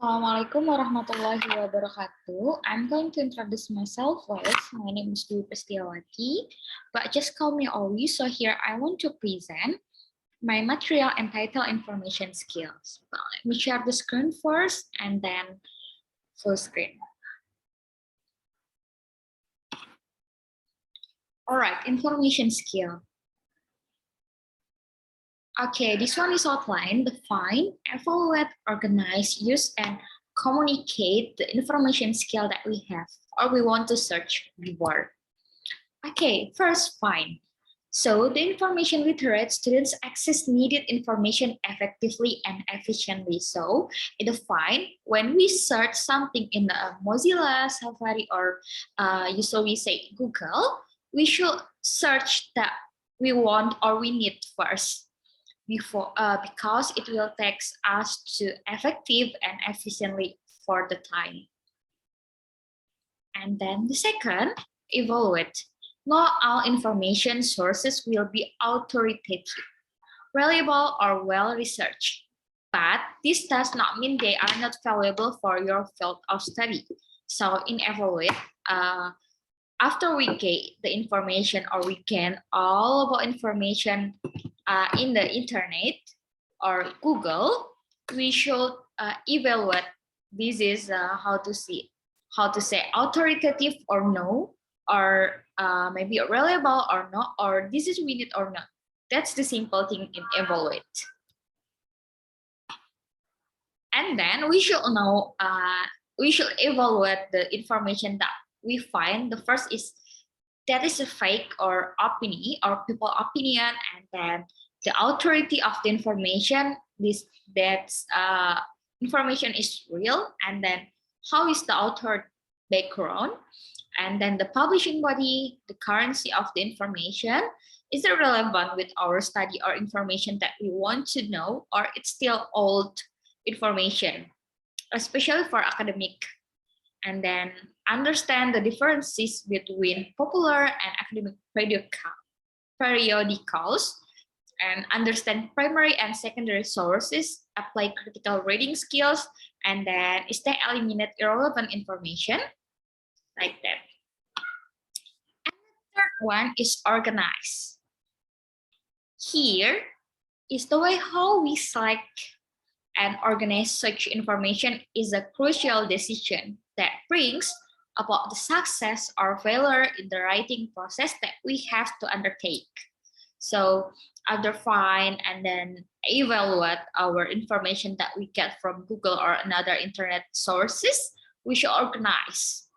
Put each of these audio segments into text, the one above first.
Assalamualaikum warahmatullahi wabarakatuh. I'm going to introduce myself first. My name is Dwi Pristiawati, but just call me Owi. So here I want to present my material entitled Information Skills. Well, let me share the screen first and then full screen. All right, information skill. Okay, this one is outline, define, evaluate, organize, use, and communicate the information skill that we have or we want to search the word. Okay, first, find. So the information literate students access needed information effectively and efficiently. So in the find, when we search something in Mozilla, Safari, or usually say Google, we should search that we want or we need first before because it will take us to effective and efficiently for the time. And then the second, evaluate. Not all information sources will be authoritative, reliable, or well-researched. But this does not mean they are not valuable for your field of study. So in evaluate, after we get the information or we gain all about information in the internet or Google, we should evaluate this is how to say authoritative or no, or maybe reliable or not, or this is we need or not. That's the simple thing in evaluate. And then we should know, we should evaluate the information that we find. The first is that is a fake or opinion or people opinion, and then the authority of the information, that's information is real, and then how is the author background, and then the publishing body, the currency of the information, is it relevant with our study or information that we want to know, or it's still old information, especially for academic. And then understand the differences between popular and academic periodicals, and understand primary and secondary sources, apply critical reading skills, and then stay eliminate irrelevant information, like that. And the third one is organize. Here is the way how we select and organize such information is a crucial decision that brings about the success or failure in the writing process that we have to undertake. So after find and then evaluate our information that we get from Google or another internet sources, we should organize.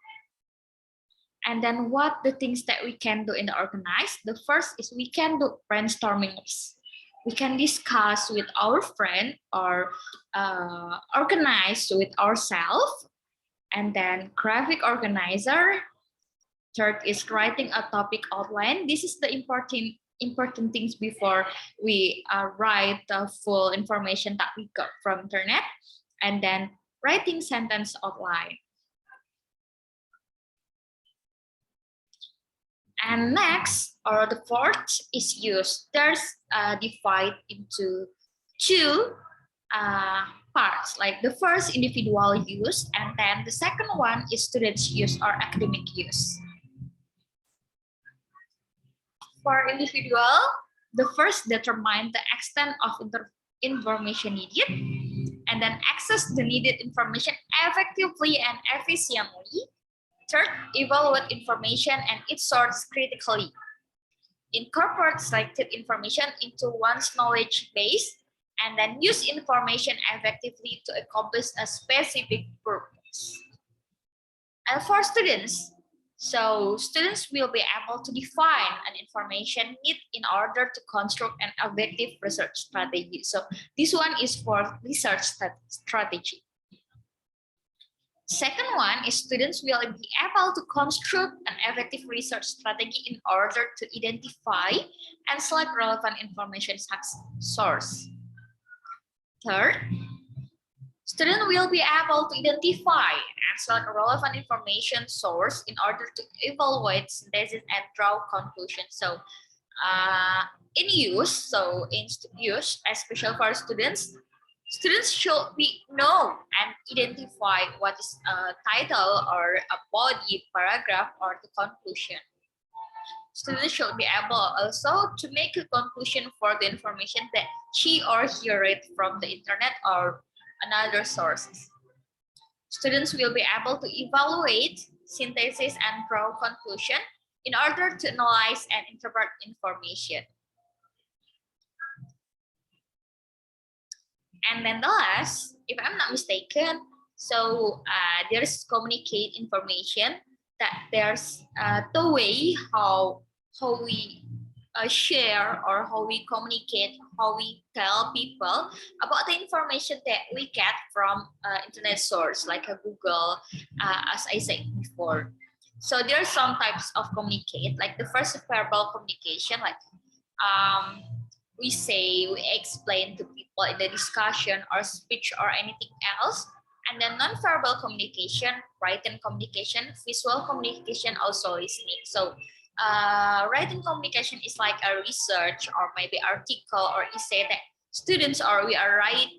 And then what the things that we can do in the organize, the first is we can do brainstorming. We can discuss with our friend or organize with ourselves. And then graphic organizer. Third is writing a topic outline. This is the important things before we write the full information that we got from internet. And then writing sentence outline. And next, or the fourth, is use. There's divided into two parts, like the first individual use, and then the second one is students use or academic use. For individual, the first determine the extent of information needed, and then access the needed information effectively and efficiently. Third, evaluate information and its source critically. Incorporate selected information into one's knowledge base, and then use information effectively to accomplish a specific purpose. And for students, so students will be able to define an information need in order to construct an effective research strategy. So this one is for research strategy. Second one is students will be able to construct an effective research strategy in order to identify and select relevant information source. Third, students will be able to identify and select relevant information source in order to evaluate, synthesis, and draw conclusions. So in use, especially for students, Students should know and identify what is a title or a body, paragraph, or the conclusion. Students should be able also to make a conclusion for the information that she or he read from the internet or another sources. Students will be able to evaluate synthesis and draw conclusion in order to analyze and interpret information. And then the last, if I'm not mistaken, so there's communicate information, that there's the way how we share or how we communicate, how we tell people about the information that we get from internet source like a Google, as I said before. So there are some types of communicate, like the first verbal communication, like we explain to people in the discussion or speech or anything else. And then non-verbal communication, written communication, visual communication, also listening. So written communication is like a research or maybe article or essay that students or we are write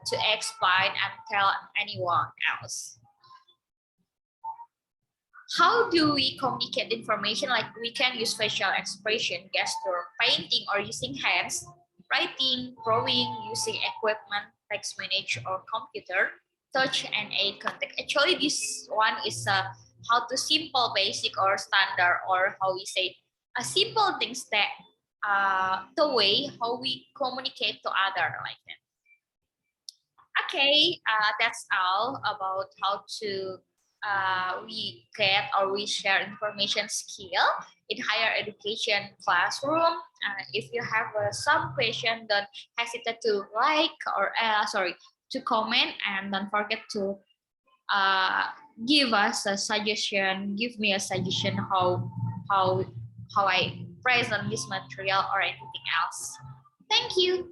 to explain and tell anyone else. How do we communicate information? Like we can use facial expression, gesture, painting, or using hands, writing, drawing, using equipment, text message, or computer, touch, and eye contact. Actually, this one is how to simple, basic, or standard, or how we say a simple things that the way how we communicate to other like that. Okay, that's all about how to we get or we share information skill in higher education classroom. If you have some question, don't hesitate to like or to comment, and don't forget to give us a suggestion. Give me a suggestion how I present this material or anything else. Thank you.